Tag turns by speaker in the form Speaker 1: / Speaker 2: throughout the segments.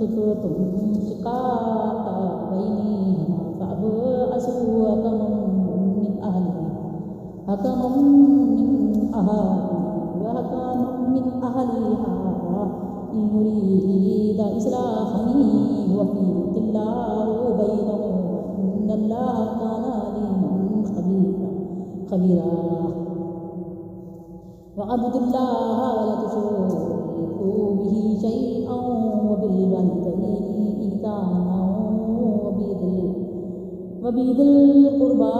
Speaker 1: خفتم شقاق بينهما فابعثوا حكما من أهله وحكما من أهلها إن يريد إصلاحا يوفق الله بينهما إن الله كان عليما خبيرا واعبدوا الله ولا تشركوا به شيئا وبالوالدين إحسانا وبذي القربى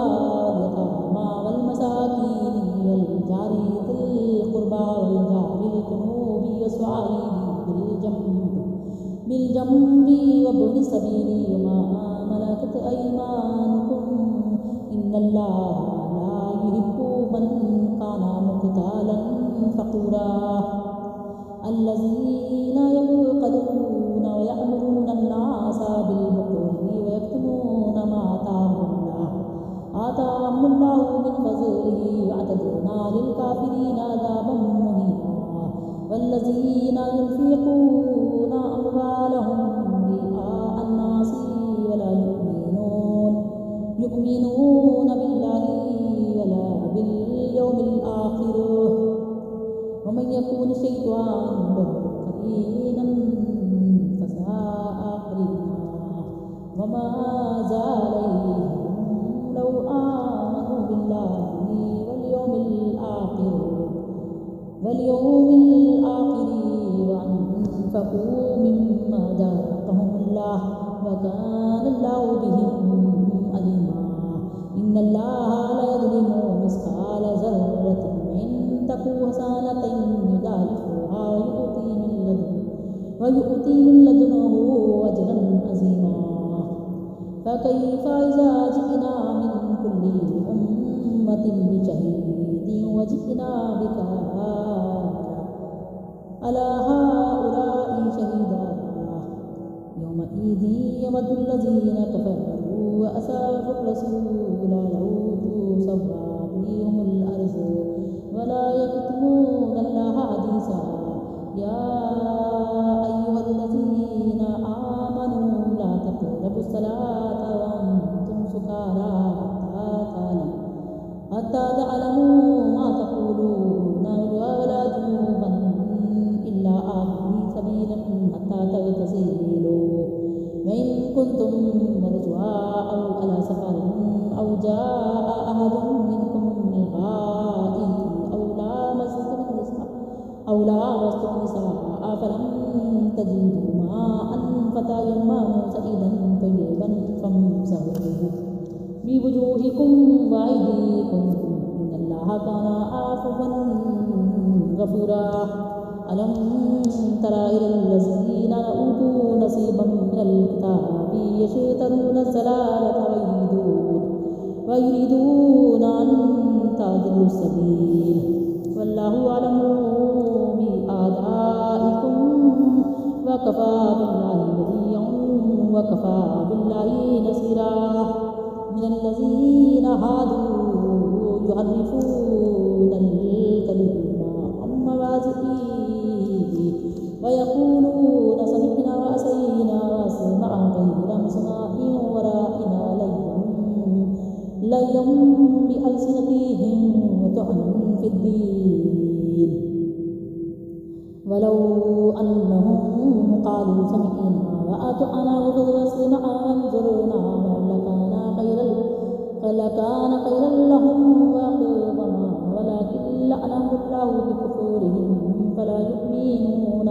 Speaker 1: واليتامى والمساكين والجار ذي القربى والجار الجنوب والصاحب بالجنب وابن السبيل وما ملكت أيمانكم إن الله لا يحب من كان مختالا فخورا الذين يبخلون ويأمرون الناس بالبخل ويكتمون ما آتاهم الله من فضله وأعتدنا للكافرين عذابا مهينا والذين ينفقون أموالهم رئاء الناس ولا يؤمنون بالله ولا باليوم الآخر ومن يكون الشيطان له قرينا فساء قرينا وما عليهم لو آمنوا بالله واليوم الآخر وأنفقوا مما رزقهم الله وكان الله بهم عليما إن الله لا يظلم مثقال ذرة وإن تك حسنة يضاعفها ويؤتي من لدنه أجرا عظيما فكيف إذا جئنا من كل أمة بشهيد وجئنا بك على هؤلاء شهيدا يومئذ يود الذين كفروا وأساءوا الرسول لو تسوى بهم الأرض ولا يكتمون الله حديثا يا أيها الذين آمنوا لا تقربوا الصلاة وأنتم سكارى حتى تعلموا ما تقولون ولا جنوبا إلا عابري سبيلا حتى تغتسلوا وإن كنتم مرضى أو على سفر أو جاء أحد منكم من الغائط أو لامستم النساء فلم تجدوا ماء فتيمموا سعيدا طيبا فامسحوا بوجوهكم وأيديكم إن الله كان عفوا غفورا ألم تر إلى الذين أوتوا نصيبا من الكتاب يشترون الضلالة ويريدون أن تعدلوا السبيل والله أعلم بأعدائكم وكفى بالله وليا وكفى بالله نصيرا من الذين هادوا يحرفون الكلم عن مواضعه ويقولون سمعنا وعصينا واسمع غير مسمع ورائنا ليا بألسنتهم وطعنا في الدين ولو أنهم قالوا سمعنا وأطعنا واسمع وانظرنا لكان خيرا لهم وأقوما ولكن لعنهم الله بكفرهم فلا يؤمنون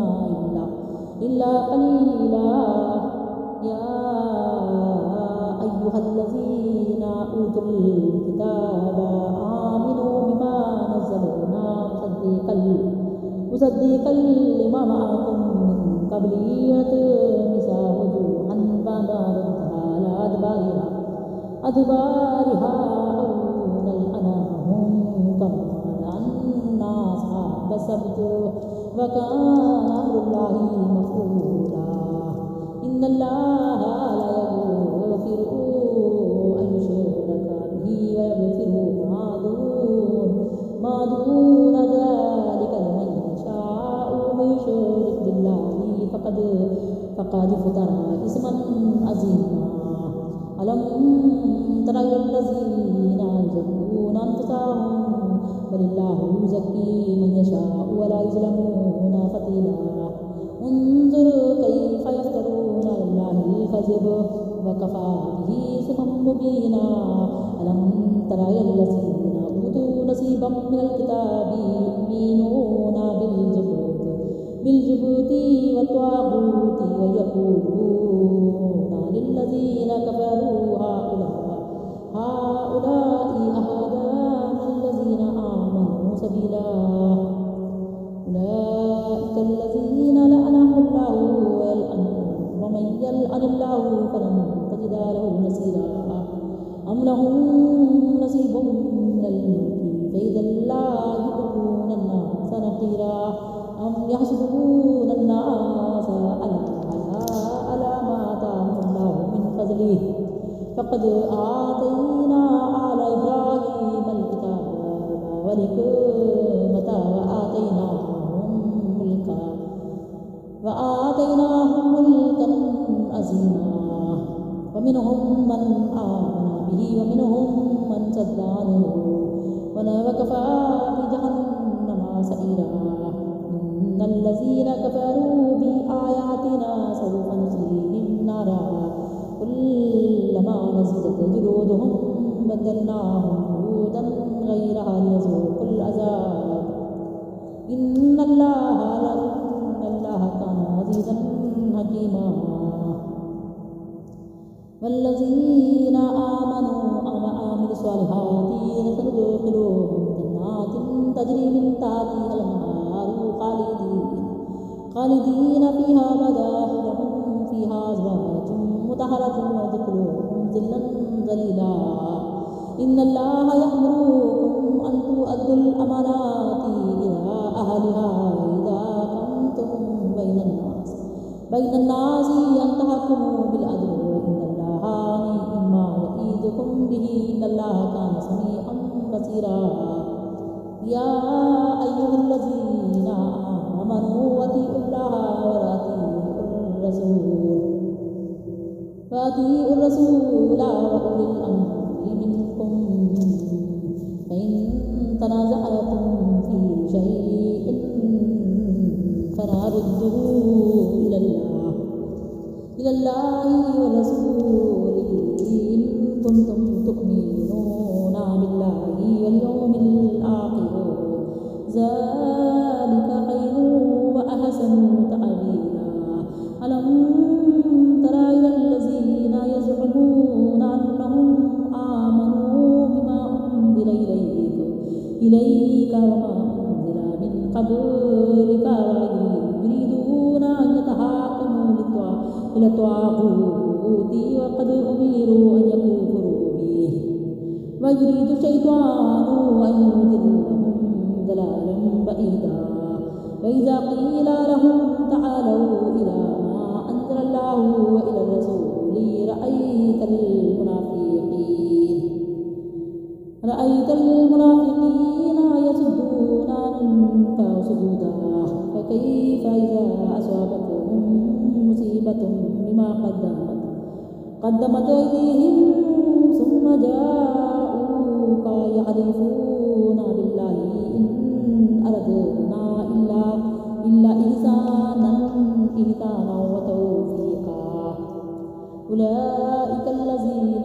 Speaker 1: إلا قليلا يا أيها الذين أوتوا الكتاب آمنوا بما نزلنا مصدقا لما معكم من قبل يطمس وجوها فنردها على أدبارها أو نلعنهم كما لعنا أصحاب السبت وكان أمر الله مفعولا إن الله لا يغفر أن يشرك به ويغفر ما دون ذلك لمن يشاء ومن يشرك بالله فقد فقد افترى إثما عظيما ألم تر إلى الذين يزكون أنفسهم بل الله يزكي من يشاء ولا يظلمون فتيلا انظر كيف يفترون على الله الكذب وكفى به إثما مبينا ألم تر إلى الذين أوتوا نصيبا من الكتاب يؤمنون بالجبت والطاغوت ويقولون للذين كفروا هؤلاء أهدى من الذين آمنوا سبيلا أولئك الذين لعنهم الله ومن يلعن الله فلن تجد له نصيرا أم لهم نصيب من الملك فإذا لا يؤتون الناس نقيرا أم يحسدون الناس على ما آتاهم الله من فضله فقد آتينا آل إبراهيم الكتاب والحكمة وآتيناهم ملكا عظيما ومنهم من آمن به ومنهم من صد عنه وكفى بجهنم سعيرا إن الذين كفروا بآياتنا سوف نصليهم نارا كلما نضجت جلودهم بدلناهم جلودا غيرها ليذوقوا العذاب إن الله كان عزيزا حكيما والذين آمنوا وعملوا الصالحات سندخلهم جنات تجري من تحتها الأنهار خالدين فيها أبدا لهم فيها أزواج مطهرة ويدخلهم ظلا ظليلا إن الله يأمركم أن تؤدوا الأمانات إلى أهلها إذا حكمتم بين الناس أن تحكموا بالعدل إن الله نعم ما يعظكم به إن الله كان سميعا بصيرا يا أيها الذين آمنوا أطيعوا الله وأطيعوا الرسول وأولي الأمر منكم فإن تنازعتم في شيء فردوه إلى الله ورسوله إن كنتم تؤمنون بالله واليوم الآخر ذلك خير وأحسن تأويلا ألم تر إلى الذين يزعمون أنهم آمنوا بما أنزل إليك وما أنزل من قبلك يريدون أن يتحاكموا إلى الطاغوت وقد أمروا أن يكفروا به ويريد الشيطان أن يضلهم ضلالا بعيدا وإذا قيل لهم تعالوا إلى ما أنزل الله وإلى الرسول رأيت المنافقين يصدون عنك صدودا فكيف إذا أصابتهم مصيبة بما قدمت أيديهم ثم جاءوك يحلفون بالله إن أردنا إلا إحسانا وتوفيقا أولئك الذين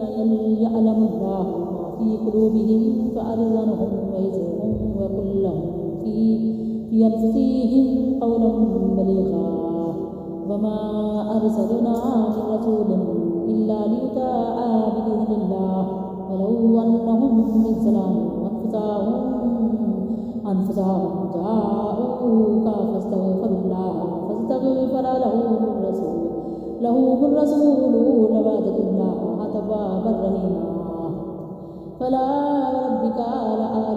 Speaker 1: يعلم الله ما في قلوبهم فأرزقهم ويزرهم وقل لهم في أنفسهم قولا بليغا وما أرسلنا من رسول إلا ليطاع بإذن الله ولو أنهم إذ ظلموا أنفسهم جاءوك فاستغفر لهم الرسول لوجدوا الله توابا رحيما فلا ربك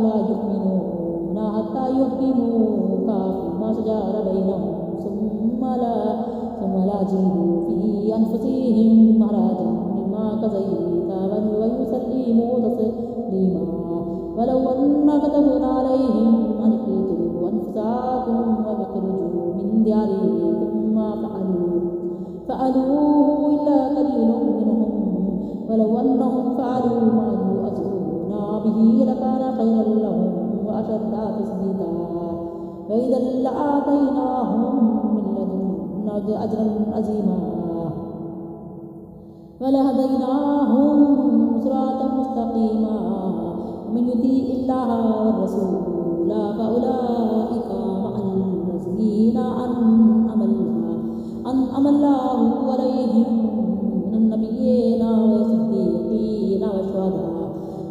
Speaker 1: لا يؤمنون حتى يحكموك فيما شجر بينهم ثم لا يجدوا في أنفسهم حرجا مما قضيت ويسلموا تسليما ولو أن كتبنا عليهم أن اقتلوا أنفسكم واخرجوا من دياركم ما فعلوا فعلوه إلا قليل منهم ولو أنهم فعلوا ما يوعظون به لكان خيرا لهم وأشد تثبيتا وإذا لآتيناهم من لدنا أجرا عظيما ولهديناهم صراطا مستقيما ومن يطيع الله والرسول فأولئك مع الذين أنعم الله عليهم من النبيين والصديقين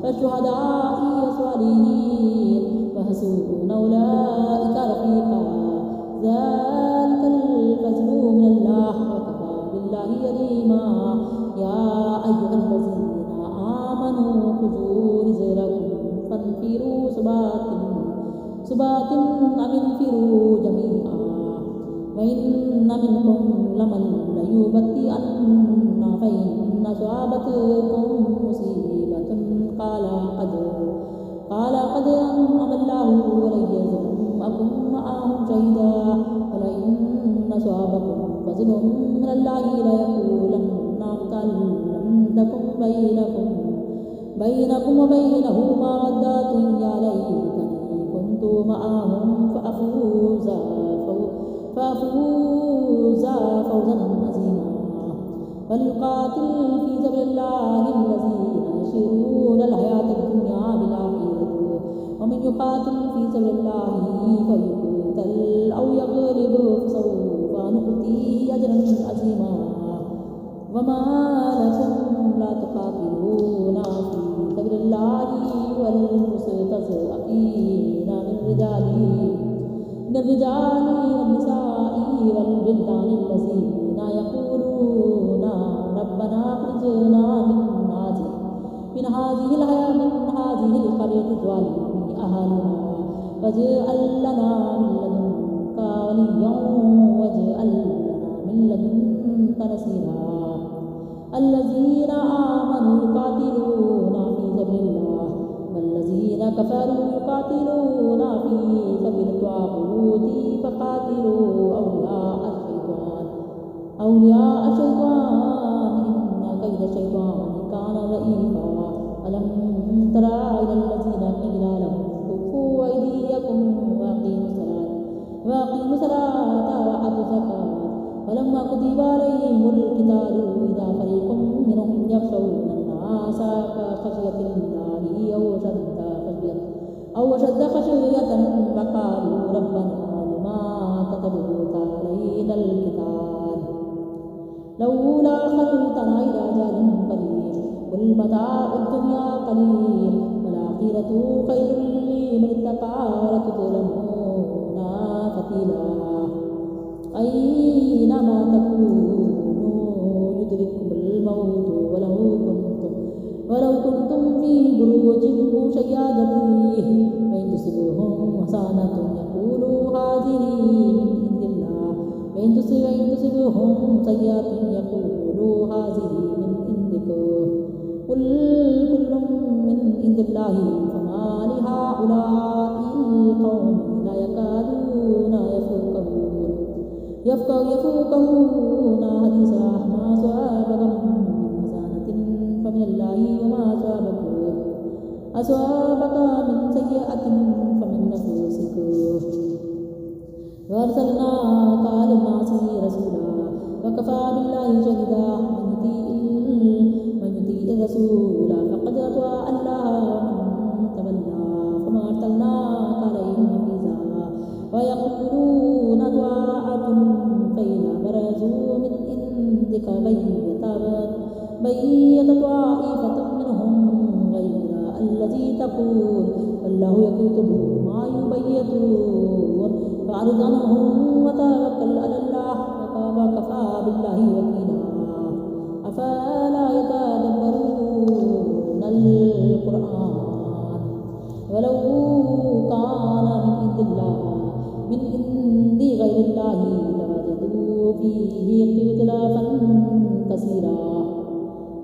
Speaker 1: والشهداء والصالحين وحسن أولئك رفيقا ذلك الفضل من الله وكفى بالله عليما يا أيها الذين آمنوا خذوا حذركم فانفروا ثبات أو انفروا جميعا وإن منكم لمن ليبطئن فإن أصابتكم مصيبة قال قد أنعم الله علي ثم أكن معهم شهيدا ولئن أصابكم فضل من الله ليقولن لم تكن بينكم وبينه مودة يا ليتني كنت معهم فأفوز فوزا عظيما وليقاتل في سبيل الله الذين يشرون الحياة الدنيا بالآخرة ومن يقاتل في سبيل الله فيقتل أو يغلب فسوف نؤتيه أجرا عظيما وما لكم لا تقاتلون في سبيل الله والمستضعفين من الرجال والنساء والولدان الذين يقولون ربنا أخرجنا من هذه القرية الظالم أهلها واجعل لنا من لدنك وليا واجعل لنا من لدنك نصيرا الذين آمنوا يقاتلون في سبيل الله والذين كفروا يقاتلون في سبيل الطاغوت فقاتلوا أولياء الشيطان إن كيد الشيطان كان ضعيفا ألم ترى إلى الذين قيل لهم كفوا أيديكم وأقيموا الصلاة وآتوا الزكاة فلما كتب عليهم القتال إذا فريق منهم يخشون الناس كخشية الله أو أشد خشية فقالوا ربنا لما كتبت علينا القتال لولا أخرتنا إلى أجل قريب قل متاع الدنيا قليل والآخرة خير لمن اتقى ولا تظلمون فتيلا أينما تكونوا يدرككم الموت ولو كنتم في بروج مشيدة وإن تصبهم حسنة يقولوا هذه من عند الله وإن تصبهم سيئة يقولوا هذه من عندك قل كل من عند الله فما لهؤلاء القوم لا يكادون يفقهون حديثا ما أصابك من حسنة فمن الله وما أصابك من سيئة فمن نفسك وأرسلناك للناس رسولا وكفى بالله شهيدا من يطيع الرسول فقد أطاع الله ومن تولى فما أرسلناك عليهم حفيظا ويقولون طاعة فإذا برزوا من عندك بيت طائفة منهم غير الذي تقول والله يكتب ما يبيتون فأعرض عنهم وتوكل على الله وكفى بالله وكيلا أفلا يتدبرون القرآن ولو كان من عند غير الله لوجدوا فيه اختلافا كثيرا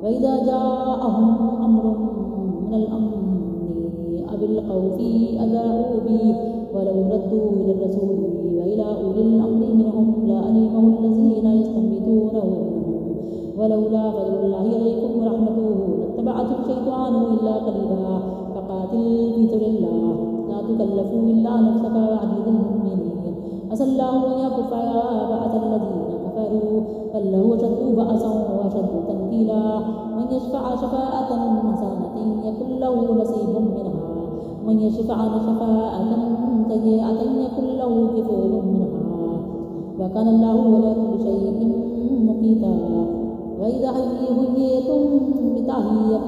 Speaker 1: وإذا جاءهم أمر من الأمن أو الخوف أذاعوا به ولو ردوا إلى الرسول وإلى أولي الأمر منهم لعلمه الذين يستنبطونه ولولا فضل الله عليكم ورحمته لاتبعتم الشيطان إلا قليلا فقاتل في سبيل الله لا تكلف إلا نفسك وعزيز المؤمنين عسى الله أن يكف بأس الذين كفروا بل هو أشد بأسا وأشد تنكيلا من يشفع شفاعة حسنة يكن له نصيب منها ومن يشفع شفاعة سيئة يكن له كفل منها وكان الله على كل شيء مقيتا وإذا حييتم بتحية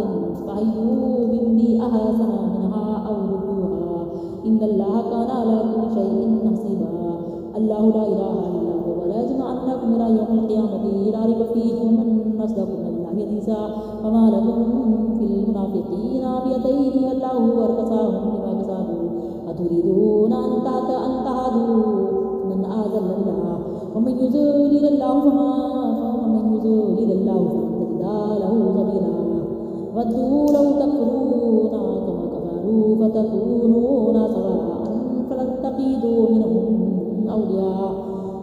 Speaker 1: فحيوا بمثل أحسن منها أو ردوها إن الله كان على كل شيء حسيبا الله لا إله إلا هو ولا يجمعنكم إلى يوم القيامة لا ريب فيه ومن أصدق من الله حديثا وما لكم في المنافقين فئتين الله أركساهم بما كسبوا أتريدون أن تهدوا من آذل الله ومن يضلل الله فمن يضلل الله فلن تجد له سبيلا ودوا لو تكفرون كما كفروا فتكونون سواء فلن تجدوا منهم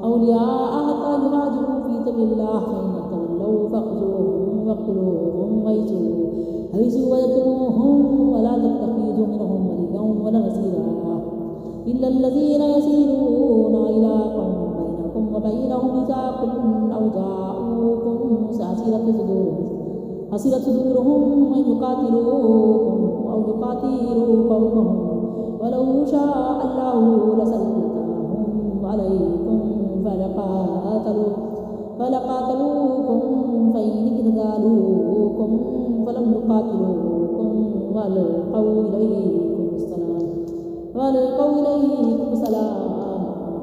Speaker 1: أولياء حتى يهاجروا في سبيل الله فإن تولوا فاخذوهم واقتلوهم حيث وجدتموهم ولا تتخذوا منهم وليا ولا نصيرا إلا الذين يسيرون إلى قوم بينكم وبينهم ميثاق أو جاءوكم حصلت صدورهم أن يقاتلوكم أو يقاتلوا قومهم ولو شاء الله لسلطهم عليكم فلقاتلوكم فإن اقتتالوكم فلم يقاتلوكم وألقوا إليكم السلام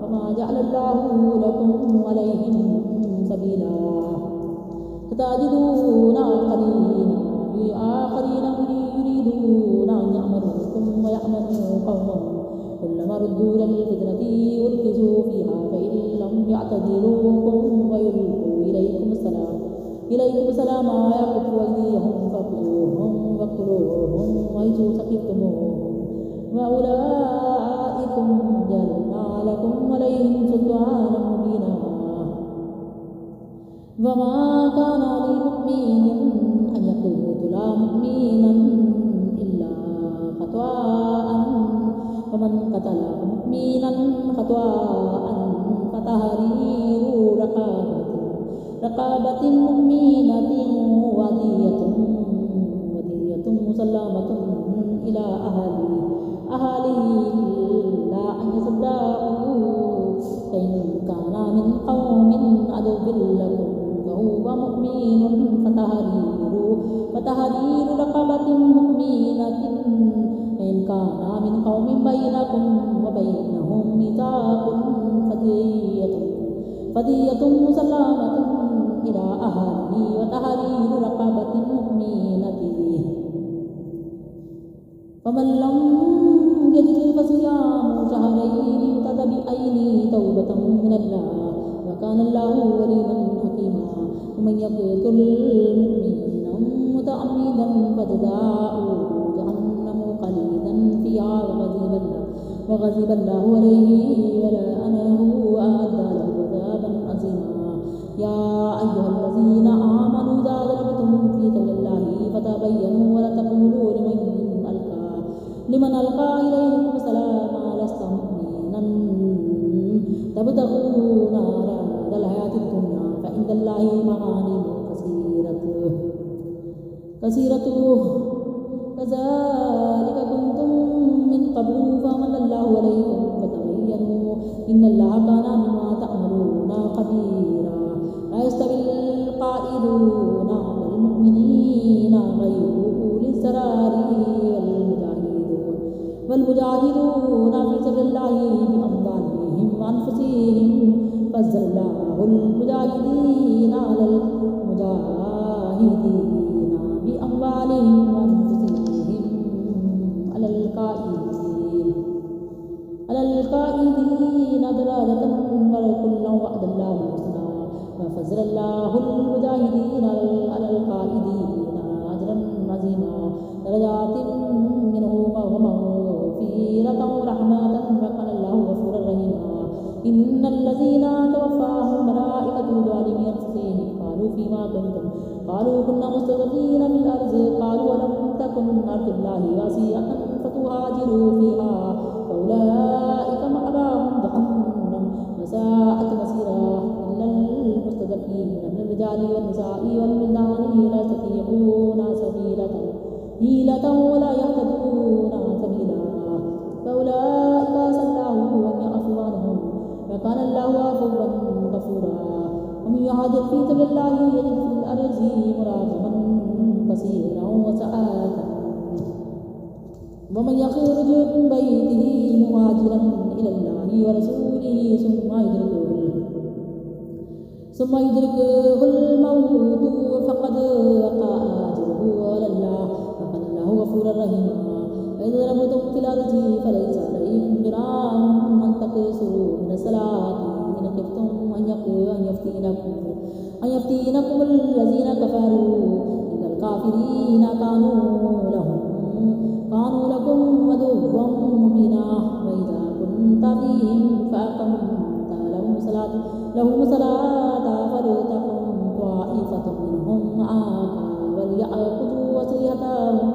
Speaker 1: فما جعل الله لكم عليهم سبيلا فتجدون آخرين يريدون أن يأمنوكم ويأمنوا قومهم كلما ردوا إلى الفتنة أركزوا فيها فإن لم يعتزلوكم ويلقوا إليكم السلام يكفوا أيديهم فخذوهم واقتلوهم حيث ثقفتموهم وأولئكم جعلنا لكم عليهم سلطانا مبينا وما كان لمؤمن أن يقتل مؤمنا إلا خطأ ومن قتل مؤمنا خطأ فتحرير رقابة مؤمنة ودية مسلمة إلى أهله لا أن يصدقوا فإن كان من قوم عدو لكم وهو مؤمن فتحرير رقبة مؤمنة فإن كان من قوم بينكم وبينهم ميثاق فدية مسلمة إلى أهله وتحرير رقبة مؤمنة فمن لم يجد فصيام شهرين متتابعين توبة من الله وكان الله عليما حكيما ومن يقتل مؤمنا متعمدا فجزاؤه جهنم خالدا فيها وغضب الله عليه ولعنه وأعد له عذابا عظيما يا أيها الذين آمنوا إذا ضربتم في سبيل الله فتبينوا ولا تقولوا لمن ألقى إليكم السلام لست مؤمنا تبتغون عرض الحياة الدنيا فعند الله مغانم كثيرة كذلك كنتم من قبل فمن الله عليكم فتبينوا إن الله كان بما تعملون خبيرا لا يستوي القائدون والمؤمنين غير أولي الضرر والمجاهدون في سبيل الله بأموالهم وأنفسهم فضل الله المجاهدين على المجاهدين بأموالهم وأنفسهم على القائدين درجة ولكلا وعد الله الحسنى وفضل الله المجاهدين على القائدين أجرا عظيما درجات منه مغفرة ورحمة وكان الله غفورا رحيما إن الذين توفاهم ملائكة ظالمي أنفسهم قالوا فيما كنتم قالوا كنا مستضعفين في الأرض قالوا ولم تكن أرض الله واسعة فتهاجروا فيها فأولئك مأواهم جهنم وساءت مصيرا إلا المستضعفين من الرجال والنساء والولدان لا يستطيعون حيلة ولا يهتدون سبيلا فأولئك عسى الله أن يعفو عنهم وكان الله عفوا غفورا ومن يهاجر في سبيل الله يجد في الأرض مراغما كثيرا وسعة ومن يخرج من بيته مهاجرا إلى الله ورسوله ثم يدركه الموت فقد وقع أجره على الله وكان الله غفورا رحيما وإذا ضربتم في الأرض فليس عليكم جناح أن تقصروا من الصلاة إن خفتم أن يفتنكم الذين كفروا إن الكافرين كانوا لكم عدوا مبينا وإذا كنت فيهم فأقمت لهم صلاة فلتقم طائفة منهم معك وليأخذوا أسلحتهم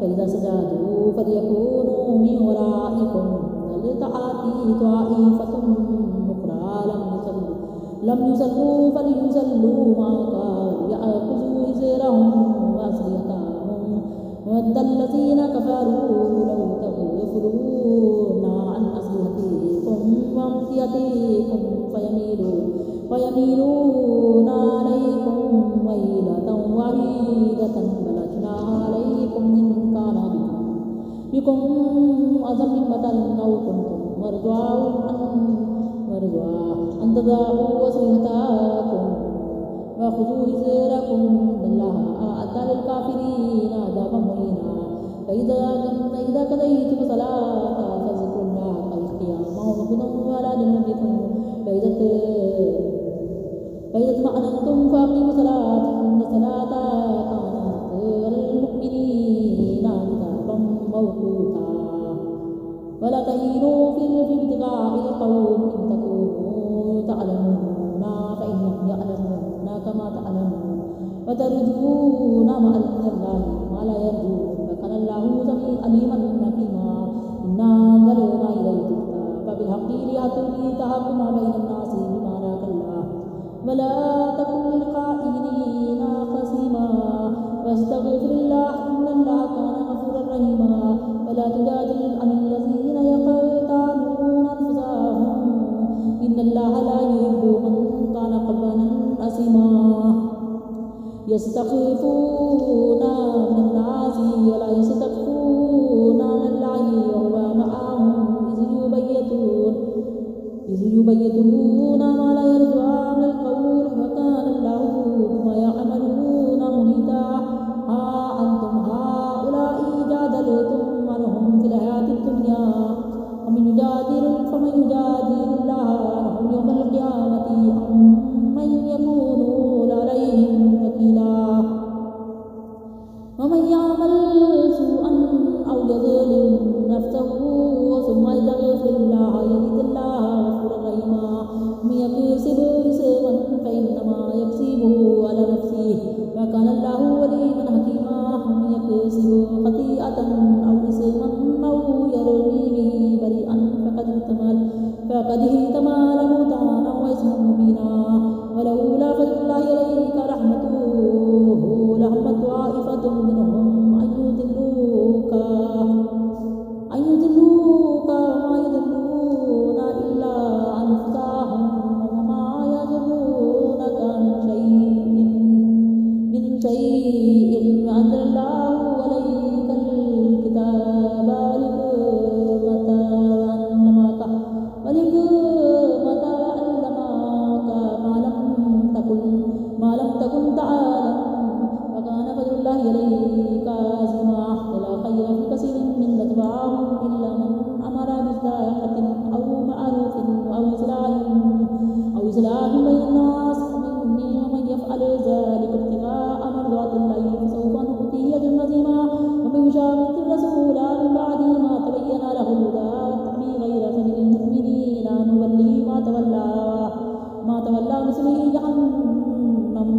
Speaker 1: فإذا سجدوا فليكونوا من ورائكم ولتأتي طائفة أخرى لم يصلوا فليصلوا معك وليأخذوا حذرهم وأسلحتهم ود الذين كفروا لو تغفلون عن أسلحتكم وأمتعتكم فيميلون عليكم ميلة واحدة فلا جناح عليكم إن كان بكم أذى من مطر أو كنتم مرضى أن تضعوا أسلحتكم وخذوا حذركم إن الله أعد للكافرين عذابا مهينا فإذا قضيتم الصلاة فاذكروا الله قياما وقعودا وعلى جنوبكم فإذا اطمأننتم فأقيموا الصلاة إن الصلاة كانت على المؤمنين كتابا موقوتا ولا تهينوا في ابتغاء القوم إن تكونوا تعلمون فإنهم يعلمون كما تعلمون وترجون مع الله ما لا يرجون وكان الله سميعا عليما حكيما إنا أنزلنا إليك الكتاب بالحق لتحكم بين الناس بما أراك الله ولا تكن للخائنين خصيما واستغفر الله إن الله كان غفورا رحيما ولا تجادل عن الذين يقتلون أنفسهم إن الله لا يحب من كان قوانا أثيما يستخفون من الناس ولا يستخفون من الله وهو معهم إذ يبيتون ما لا يرضى من القول وكان الله بما يعملون محيطا ها أنتم هؤلاء جادلتم عنهم في الحياة الدنيا فمن يجادل الله عنهم يوم القيامة أم من يكون عليهم وكيلا ومن يعمل سوءا أو يظلم نفسه ثم يستغفر الله يجد الله غفورا رحيما من يكسب إثما فإنما يكسبه على نفسه وكان الله عليما حكيما من يكسب خطيئة أو إثما أو يرمي به بريئا فقد احتمل بهتانا وإثما مبينا ولولا فضل الله عليك رحمته لهمت طائفة منهم أن يضلوك وما يضلون إلا أنفسهم وما يضرونك من شيء أنزل الله عليك الكتاب ولحكمة وعلمك ما لم تكن تعلم وكان فضل الله عليك عظيما ولا خير في كثير من نجواهم إلا من أمر بصدقة أو معروف أو إصلاح بين الناس ومن يفعل ذلك ابتغاء مرضات الله فسوف نؤتيه أجرا عظيما ومن يشاقق الرسول من بعد ما تبين له الهدى ويتبع غير سبيل المؤمنين نوليه ما تولى ونصله جهنم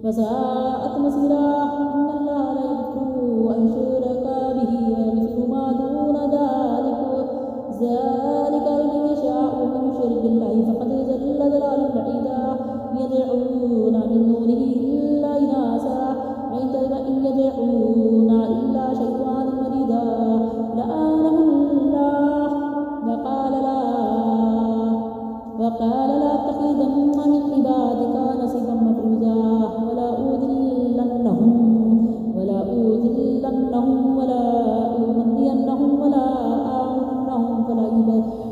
Speaker 1: فساءت مصيرا. إن الله لا يغفر أن يشرك به ويغفر ما دون ذلك لمن يشاء. ومن يشرك بالله فقد ضل ضلالا بعيدا. يدعون من دونه إلا إناثا وإن يدعون إلا شيطانا مريدا. لآنه الله وقال لا تتخذن من عبادك نصيبا مفروضا. ولا أذلنهم ولا أمنينهم ولا آمرنهم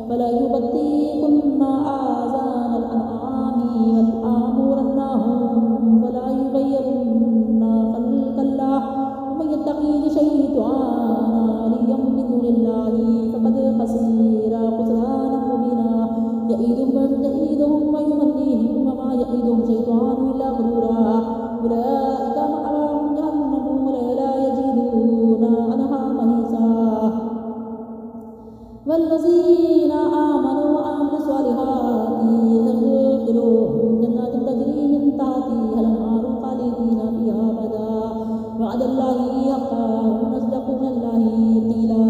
Speaker 1: فلا يبتكن آذان الأنعام ولآمرنهم فلا يغيرن خلق الله. ومن يتقي شيطانا وليا من دون الله فقد خسر خسرانا مبينا. يعيدهم ويمنيهم وما يعيدهم شيطان إلا غرورا. أولئك مأواهم جهنم ولا يجدون عنها محيصا. والذين آمنوا وعملوا الصالحات يدخلوهم جنات تجري من تحتها الأنهار خالدين فيها أبدا. وعد الله حقا ومن أصدق من الله قيلا.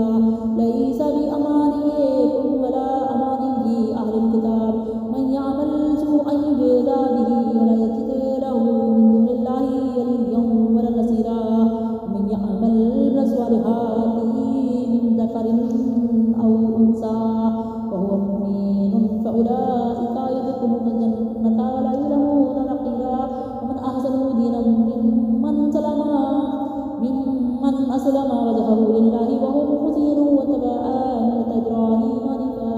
Speaker 1: ليس بأمانيكم ولا أماني أهل الكتاب. من يعمل سوءا يجزى به ولا يجد له من دون الله وليا ولا نصيرا. ومن يعمل من الصالحات من ذكر أو أنثى وهو مؤمن فأولئك يدخلون الجنة ولا يظلمون نقيرا. ومن أحسن دينا ممن أسلم وجهه لله وهو محسن واتبع ملة إبراهيم حنيفا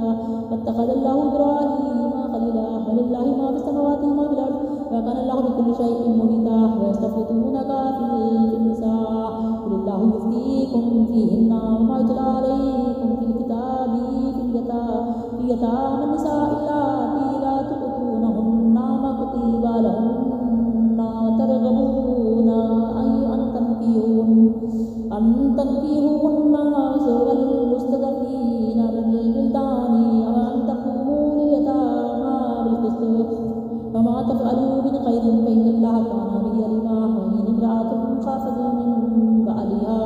Speaker 1: واتخذ الله إبراهيم خليلا. ولله ما في السماوات وما في الأرض وكان الله بكل شيء محيطا. ويستفتونك في النساء قل الله يفتيكم فيهن وما يتلى عليكم في الكتاب في يتامى النساء اللاتي لا تؤتونهن ما كتب لهن وترغبون أن تنكحوهن سوى المستضعفين من البلدان وأن تقوموا لليتامى بالقسط. وما تفعلوا من خير فإن الله كان به عليما. وإن امرأة خافت من بعلها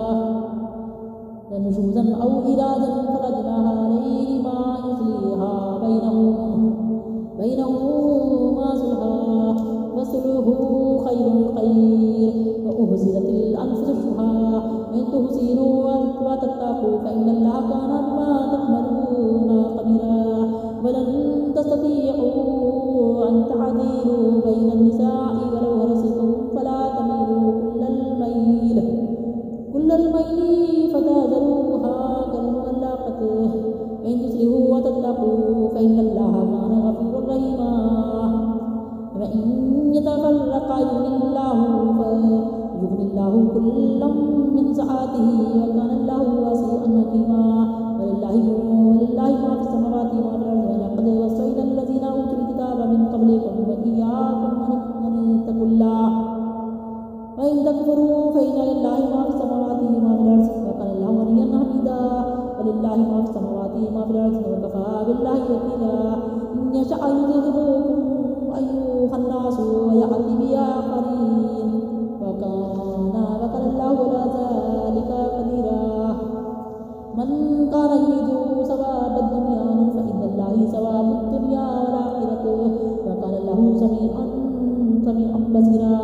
Speaker 1: نشوزا أو إرادا فلا جناح عليهما أن يصلحا بينهما صلحا وصلح خير وأحضرت الأنفس الشح. وإن تحسنوا وتتقوا فإن الله كان بما تعملون خبيرا. ولن تستطيعوا أن تعدلوا بين النساء ولو حرصتم فلا تميلوا كل الميل فتذروها كالمعلقة. وإن تصلحوا وتتقوا فإن الله كان غفورا رحيما. وإن يتفرقا يغني الله كلا من سعته وكان الله واسعا حكيما. ولله ما في السماوات وما في الأرض. ولقد وصينا الذين أوتوا الكتاب من قبلكم وإياكم أن اتقوا الله. وإن تكفروا فإن لله ما في السماوات وما في الأرض وكان الله غنيا حميدا. ولله ما في السماوات وما في الأرض وكفى بالله وكيلا. إن يشأ يذهبكم أيها الناس ويأتي بآخرين وكان الله على ذلك قديرا. من كان يريد ثواب الدنيا فإن الله ثواب الدنيا والآخرة وكان الله سميعا بصيرا.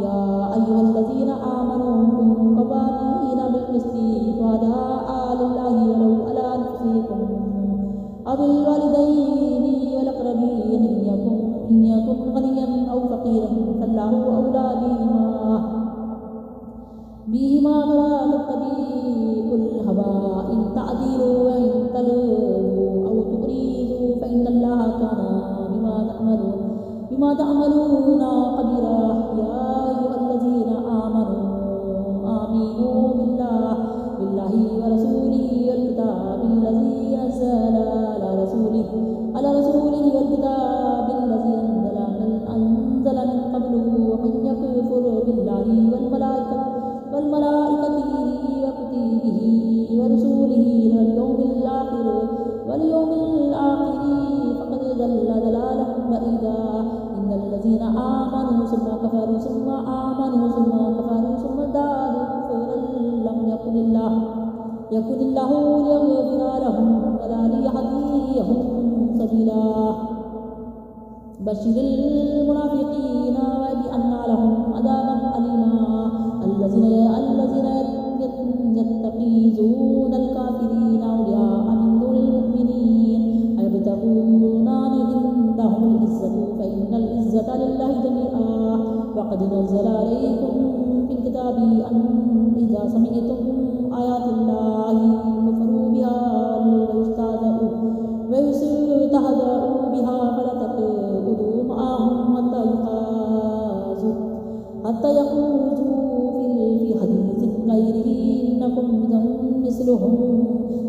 Speaker 1: يا أيها الذين آمنوا كونوا قوامين بالقسط شهداء لله ولو على أنفسكم أو الوالدين والأقربين إن يكن غنيا أو فقيرا فالله أولى بهما فلا تتبعوا الهوى إن تعدلوا وإن تلووا أو تغريزوا فإن الله كان بما تعملون خبيرا. يا أيها الذين آمنوا آمنوا بالله ورسوله والكتاب الذي نزل على رسوله والكتاب الذي أنزل من قبله. ومن يكفر بالله والملائكة وكتبه ورسوله واليوم الآخر فقد ضل ضلالا بعيدا. إن الذين آمنوا ثم كفروا ثم يكن الله ليغفر لهم ولا ليهديهم سبيلا بشر المنافقين بأن لهم عذابا أليما الذين يتخذون الكافرين أولياء من دون المؤمنين أيبتغون عندهم العزة فإن العزة لله جميعا وقد نزل عليكم في الكتاب أن إذا سمعتم آيات الله يكفر بها ويستهزأ بها فلا تقعدوا معهم حتى يخوضوا في حديث غيره إنكم إذا مثلهم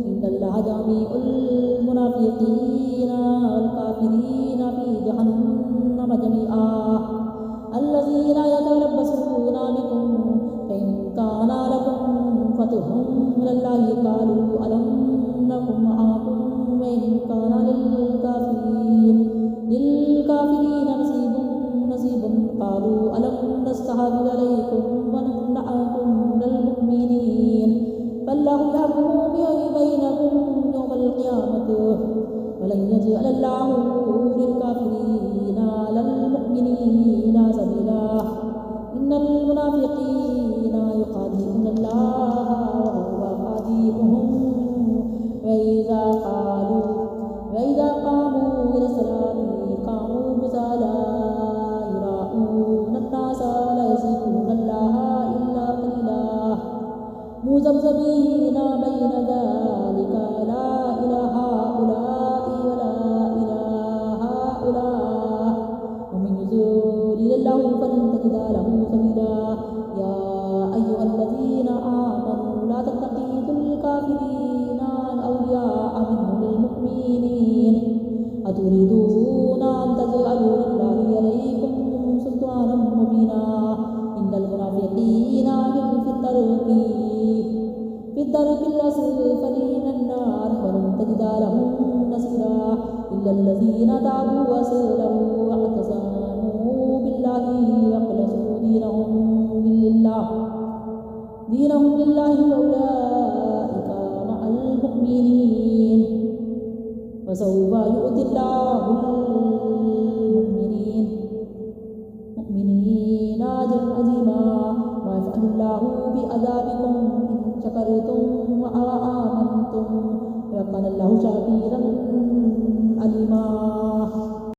Speaker 1: إن الله جميع المنافقين والكافرين في جهنم جميعا الذين يتربصون بكم فإن كان لكم فتح من الله قالوا ألم نكن معكم وإن كان للكافرين نصيب قالوا ألم نستحوذ عليكم ونمنعكم من المؤمنين فالله يحكم بينكم يوم القيامة ولن يجعل الله للكافرين على المؤمنين سبيلا إن المنافقين يخادعون الله وهو خادعهم وإذا قاموا إلى الصلاة قاموا كسالى يراءون الناس لا يذكرون الله إلا قليلا مذبذبين بين ذلك لا إلى هؤلاء ولا إلى هؤلاء ومن يضلل الله فلن تجد له سبيلا يا أيها الذين آمنوا لا تتخذوا الكافرين أولياء من المؤمنين أتريدون أن تجعلوا لله عليكم سلطانا مبينا إن المنافقين في الدرك الأسفل من النار ولن تجد لهم نصيرا إلا الذين تابوا وأصلحوا واعتصموا بالله وأخلصوا دينهم لله فأولئك مع المؤمنين وسوف يؤتي الله المؤمنين أجرا عظيما ما يفعل الله بعذابكم إن شكرتم وآمنتم وكان الله شاكرا